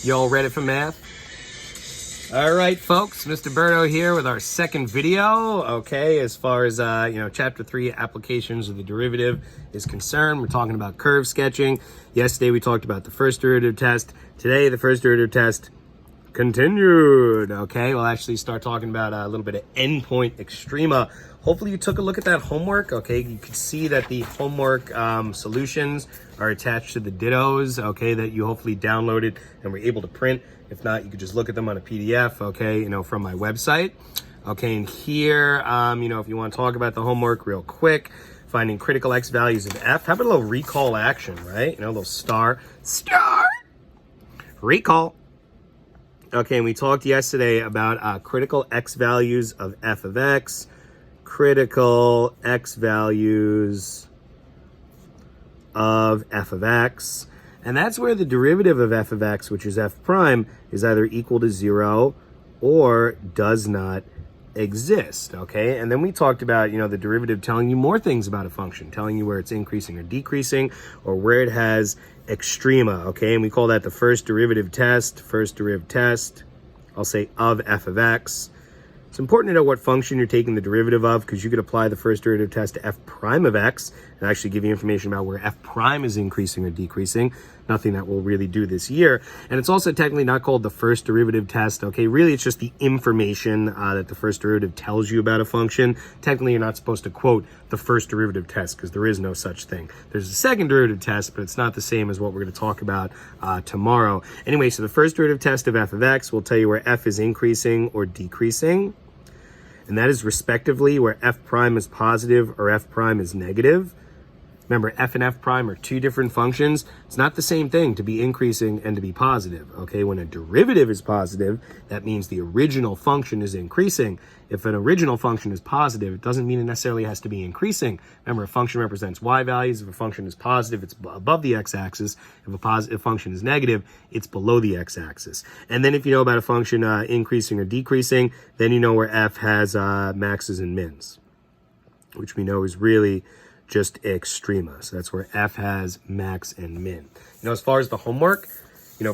You all ready for math? All right, folks, Mr. Berto here with our second video. Okay, as far as, Chapter 3 applications of the derivative is concerned, we're talking about curve sketching. Yesterday, we talked about the first derivative test. Today, the first derivative test continued. Okay, we'll actually start talking about a little bit of endpoint extrema. Hopefully you took a look at that homework. Okay, you can see that the homework solutions are attached to the dittos, okay, that you hopefully downloaded and were able to print. If not, you could just look at them on a PDF, okay, from my website. Okay, and here, if you want to talk about the homework real quick, finding critical x values of f. How about a little recall action, right? A little star, recall. Okay, and we talked yesterday about critical x values of f of x, critical x values of f of x, and that's where the derivative of f of x, which is f prime, is either equal to 0 or does not exist, okay? And then we talked about, the derivative telling you more things about a function, telling you where it's increasing or decreasing, or where it has extrema, okay? And we call that the first derivative test, I'll say of f of x. It's important to know what function you're taking the derivative of, because you could apply the first derivative test to f prime of x and actually give you information about where f prime is increasing or decreasing. Nothing that we'll really do this year. And it's also technically not called the first derivative test, okay? Really, it's just the information that the first derivative tells you about a function. Technically, you're not supposed to quote the first derivative test because there is no such thing. There's a second derivative test, but it's not the same as what we're going to talk about tomorrow. Anyway, so the first derivative test of f of x will tell you where f is increasing or decreasing. And that is respectively where f prime is positive or f prime is negative. Remember, f and f prime are two different functions. It's not the same thing to be increasing and to be positive, okay? When a derivative is positive, that means the original function is increasing. If an original function is positive, it doesn't mean it necessarily has to be increasing. Remember, a function represents y values. If a function is positive, it's above the x-axis. If a function is negative, it's below the x-axis. And then if you know about a function increasing or decreasing, then you know where f has maxes and mins, which we know is really just extrema. So that's where f has max and min. As far as the homework,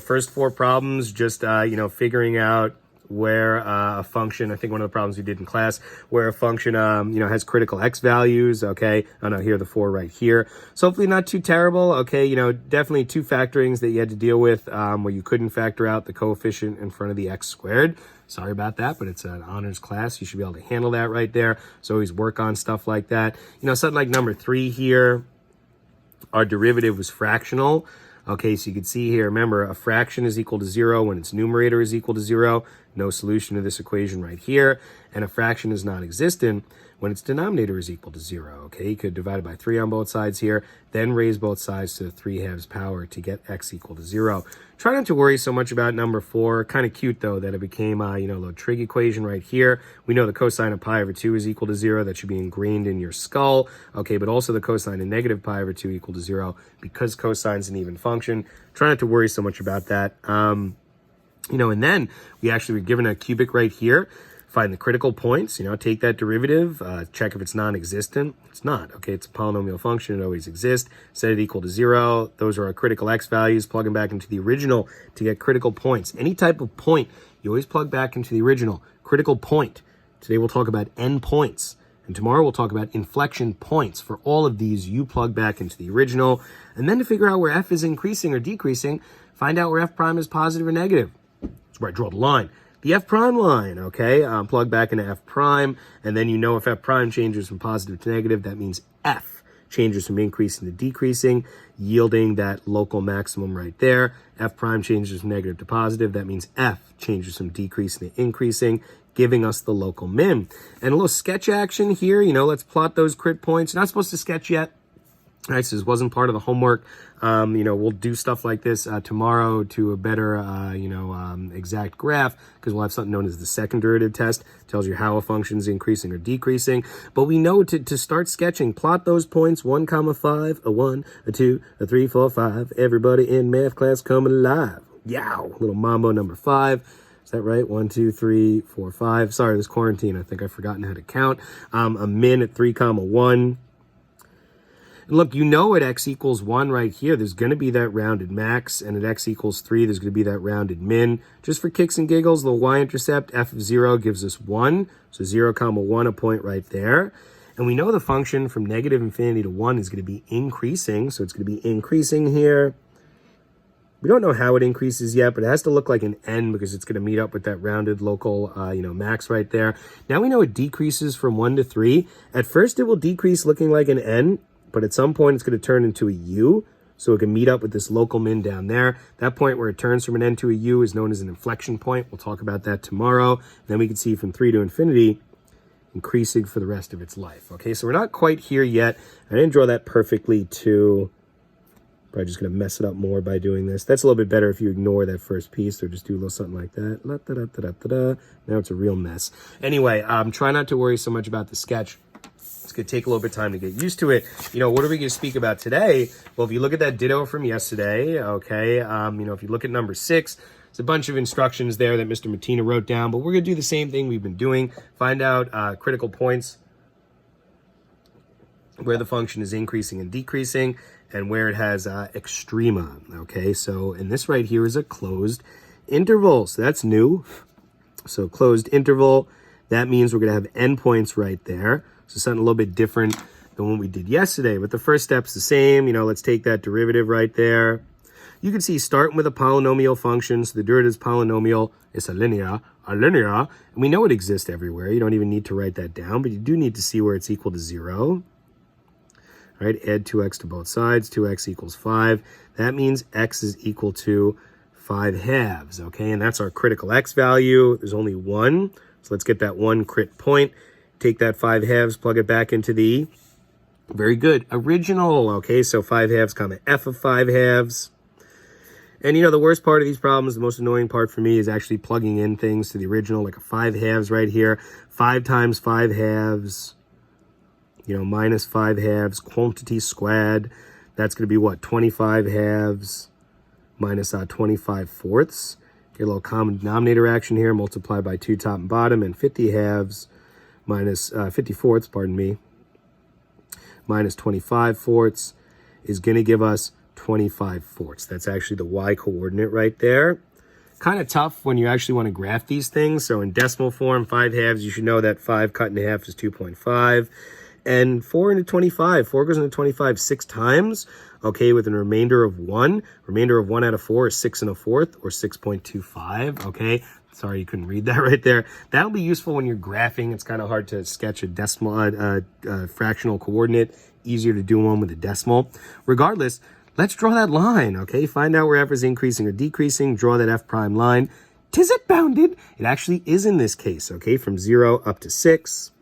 first four problems, just, figuring out where a function, I think one of the problems we did in class, where a function, has critical x values, okay? Oh no, here are the four right here. So hopefully not too terrible, okay? Definitely two factorings that you had to deal with where you couldn't factor out the coefficient in front of the x squared. Sorry about that, but it's an honors class. You should be able to handle that right there. So always work on stuff like that. Something like number 3 here, our derivative was fractional. Okay, so you can see here, remember, a fraction is equal to 0 when its numerator is equal to 0. No solution to this equation right here. And a fraction is non-existent when its denominator is equal to 0. Okay, you could divide it by 3 on both sides here, then raise both sides to the 3/2 power to get x equal to 0. Try not to worry so much about number 4. Kind of cute, though, that it became, a little trig equation right here. We know the cosine of pi over 2 is equal to 0. That should be ingrained in your skull. Okay, but also the cosine of negative pi over 2 equal to 0 because cosine's an even function. Try not to worry so much about that. And then we actually were given a cubic right here. Find the critical points, take that derivative, check if it's non-existent. It's not, okay? It's a polynomial function. It always exists. Set it equal to 0. Those are our critical x values. Plug them back into the original to get critical points. Any type of point, you always plug back into the original. Critical point. Today we'll talk about endpoints. And tomorrow we'll talk about inflection points. For all of these, you plug back into the original. And then to figure out where f is increasing or decreasing, find out where f prime is positive or negative. That's where I draw the line. The f prime line, okay? Plug back into f prime, and then if f prime changes from positive to negative, that means f changes from increasing to decreasing, yielding that local maximum right there. F prime changes from negative to positive, that means f changes from decreasing to increasing, giving us the local min. And a little sketch action here, let's plot those crit points. You're not supposed to sketch yet. All right, so this wasn't part of the homework. We'll do stuff like this tomorrow to a better, exact graph, because we'll have something known as the second derivative test. It tells you how a function is increasing or decreasing. But we know to start sketching, plot those points, 1, 5, a 1, a 2, a 3, 4, 5. Everybody in math class coming alive. Yow, little mambo number 5. Is that right? 1, 2, 3, 4, 5. Sorry, this quarantine, I think I've forgotten how to count. A min at 3, 1. And look, you know at x equals 1 right here, there's going to be that rounded max, and at x equals 3, there's going to be that rounded min. Just for kicks and giggles, the y-intercept, f of 0 gives us 1, so 0, 1, a point right there. And we know the function from negative infinity to 1 is going to be increasing, so it's going to be increasing here. We don't know how it increases yet, but it has to look like an n because it's going to meet up with that rounded local, max right there. Now we know it decreases from 1 to 3. At first, it will decrease looking like an n, but at some point, it's going to turn into a u, so it can meet up with this local min down there. That point where it turns from an n to a u is known as an inflection point. We'll talk about that tomorrow. Then we can see from 3 to infinity, increasing for the rest of its life. Okay, so we're not quite here yet. I didn't draw that perfectly too. Probably just going to mess it up more by doing this. That's a little bit better if you ignore that first piece or just do a little something like that. Now it's a real mess. Anyway, try not to worry so much about the sketch. It's going to take a little bit of time to get used to it. What are we going to speak about today? Well, if you look at that ditto from yesterday, okay, if you look at number 6, there's a bunch of instructions there that Mr. Matina wrote down, but we're going to do the same thing we've been doing. Find out critical points where the function is increasing and decreasing and where it has extrema, okay? So, and this right here is a closed interval, so that's new. So closed interval, that means we're going to have endpoints right there. So something a little bit different than what we did yesterday, but the first step's the same. Let's take that derivative right there. You can see starting with a polynomial function, so the derivative is polynomial, it's a linear, and we know it exists everywhere. You don't even need to write that down, but you do need to see where it's equal to 0. All right, add 2x to both sides, 2x equals 5. That means x is equal to 5/2, okay? And that's our critical x value. There's only 1, so let's get that 1 crit point. Take that 5/2, plug it back into the, very good, original, okay? So 5/2 comma f of 5/2. And the worst part of these problems, the most annoying part for me is actually plugging in things to the original, like a 5/2 right here. 5 times 5/2, minus 5/2, quantity squared. That's going to be what? 25/2 minus 25/4. Get a little common denominator action here, multiply by 2 top and bottom, and 50/2 minus 50/4, pardon me, minus 25/4 is going to give us 25/4. That's actually the y coordinate right there. Kind of tough when you actually want to graph these things. So in decimal form, 5/2, you should know that 5 cut in half is 2.5. And 4 into 25, 4 goes into 25 6 times, okay, with a remainder of 1. Remainder of 1 out of 4 is 6 1/4, or 6.25, okay? Sorry, you couldn't read that right there. That'll be useful when you're graphing. It's kind of hard to sketch a decimal, fractional coordinate. Easier to do one with a decimal. Regardless, let's draw that line, okay? Find out where f is increasing or decreasing. Draw that f prime line. Tis it bounded? It actually is in this case, okay? From 0 up to 6.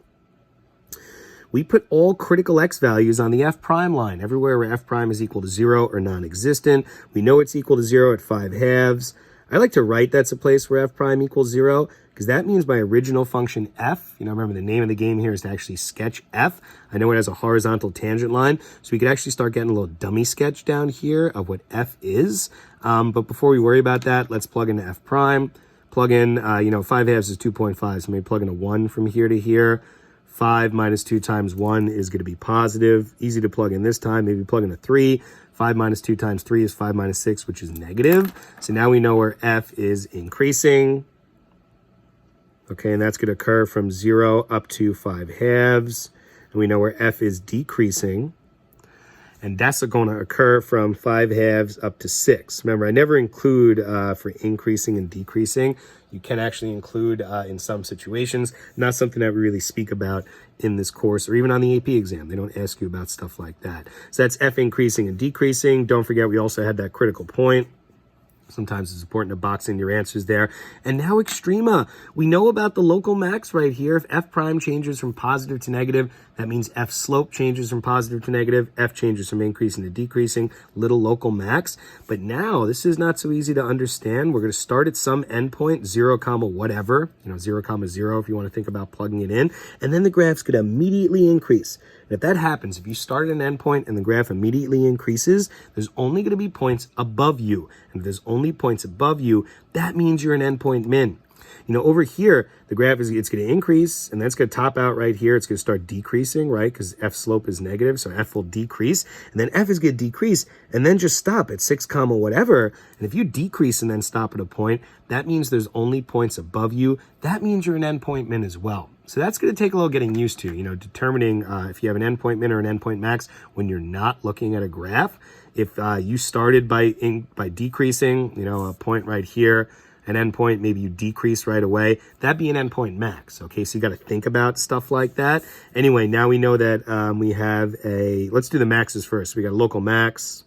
We put all critical x values on the f prime line, everywhere where f prime is equal to 0 or non-existent. We know it's equal to 0 at 5/2. I like to write that's a place where f prime equals 0, because that means my original function f, remember the name of the game here is to actually sketch f. I know it has a horizontal tangent line, so we could actually start getting a little dummy sketch down here of what f is. But before we worry about that, let's plug into f prime. Plug in, 5/2 is 2.5, so maybe plug in a 1 from here to here. 5 minus 2 times 1 is going to be positive. Easy to plug in this time. Maybe plug in a 3. 5 minus 2 times 3 is 5 minus 6, which is negative. So now we know where f is increasing. Okay, and that's going to occur from 0 up to 5/2. And we know where f is decreasing. And that's going to occur from 5/2 up to 6. Remember, I never include for increasing and decreasing. You can actually include in some situations, not something that we really speak about in this course or even on the AP exam. They don't ask you about stuff like that. So that's f increasing and decreasing. Don't forget, we also had that critical point. Sometimes it's important to box in your answers there. And now extrema. We know about the local max right here. If f prime changes from positive to negative, that means f slope changes from positive to negative. F changes from increasing to decreasing. Little local max. But now, this is not so easy to understand. We're going to start at some endpoint, 0, whatever. 0, 0 if you want to think about plugging it in. And then the graph's going to immediately increase. And if that happens, if you start at an endpoint and the graph immediately increases, there's only going to be points above you. And if there's only points above you, that means you're an endpoint min. over here, the graph it's going to increase, and that's going to top out right here. It's going to start decreasing, right? Because f slope is negative, so f will decrease, and then f is going to decrease, and then just stop at 6 comma whatever. And if you decrease and then stop at a point, that means there's only points above you. That means you're an endpoint min as well. So that's going to take a little getting used to, determining if you have an endpoint min or an endpoint max when you're not looking at a graph. If you started by decreasing, a point right here, an endpoint, maybe you decrease right away, that'd be an endpoint max, okay? So you got to think about stuff like that. Anyway, now we know that we have let's do the maxes first. We got a local max.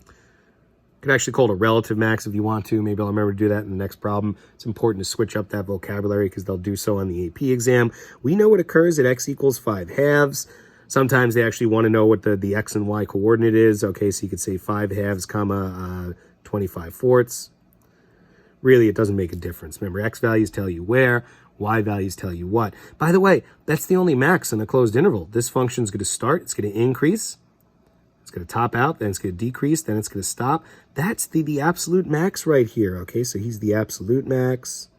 You could actually call it a relative max if you want to. Maybe I'll remember to do that in the next problem. It's important to switch up that vocabulary because they'll do so on the AP exam. We know what occurs at x equals 5/2. Sometimes they actually want to know what the x and y coordinate is. Okay, so you could say 5/2 comma 25/4. Really, it doesn't make a difference. Remember, x values tell you where, y values tell you what. By the way, that's the only max in a closed interval. This function is going to start, it's going to increase, it's going to top out, then it's going to decrease, then it's going to stop. That's the absolute max right here, okay? So he's the absolute max.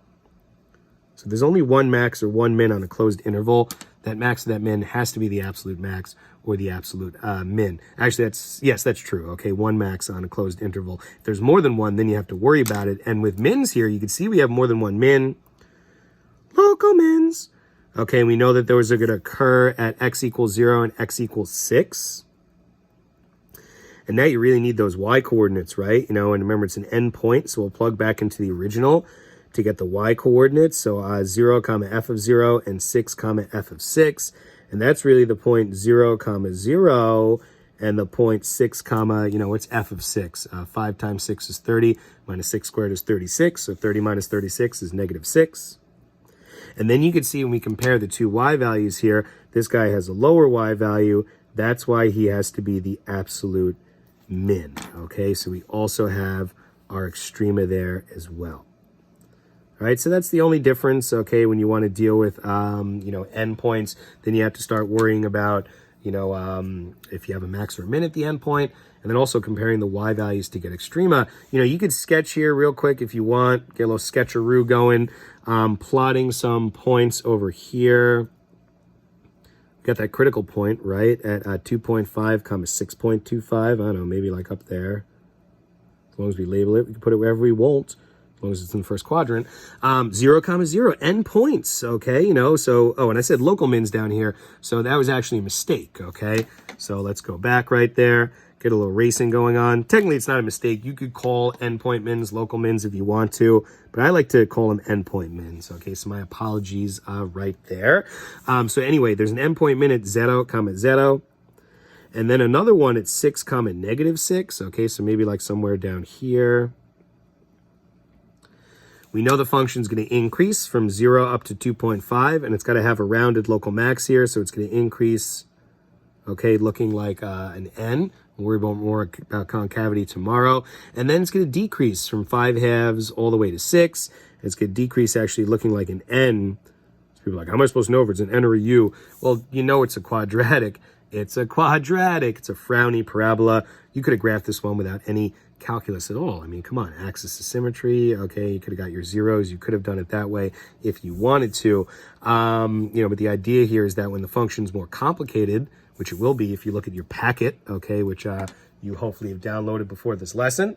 So there's only one max or one min on a closed interval. That max or that min has to be the absolute max or the absolute min. Actually, that's true. Okay, one max on a closed interval. If there's more than one, then you have to worry about it. And with mins here, you can see we have more than one min. Local mins. Okay, we know that those are going to occur at x equals 0 and x equals 6. And now you really need those y coordinates, right? And remember, it's an endpoint, so we'll plug back into the original to get the y coordinates. So 0 comma f of 0 and 6 comma f of 6. And that's really the point 0 comma 0 and the point 6 comma, what's f of 6? 5 times 6 is 30, minus 6 squared is 36. So 30 minus 36 is negative 6. And then you can see when we compare the two y values here, this guy has a lower y value. That's why he has to be the absolute min. Okay, so we also have our extrema there as well. All right, so that's the only difference, okay, when you want to deal with, endpoints, then you have to start worrying about, if you have a max or a min at the endpoint, and then also comparing the y values to get extrema. You could sketch here real quick if you want, get a little sketcheroo going, plotting some points over here. Got that critical point, right, at 2.5 comma 6.25. I don't know, maybe like up there. As long as we label it, we can put it wherever we want. As long as it's in the first quadrant. 0 comma 0, endpoints, okay, so, and I said local mins down here, so that was actually a mistake, okay? So let's go back right there, get a little racing going on. Technically, it's not a mistake. You could call endpoint mins local mins if you want to, but I like to call them endpoint mins, okay? So my apologies right there. So anyway, there's an endpoint min at 0 comma 0, and then another one at 6 comma negative 6, okay? So maybe like somewhere down here. We know the function's going to increase from 0 up to 2.5, and it's got to have a rounded local max here, so it's going to increase, okay, looking like an n. We'll worry more about concavity tomorrow. And then it's going to decrease from 5/2 all the way to 6. It's going to decrease actually looking like an n. People are like, how am I supposed to know if it's an n or a u? Well, it's a quadratic. It's a quadratic. It's a frowny parabola. You could have graphed this one without any calculus at all. I mean, come on, axis of symmetry. Okay, you could have got your zeros. You could have done it that way if you wanted to. But the idea here is that when the function's more complicated, which it will be if you look at your packet, okay, which you hopefully have downloaded before this lesson,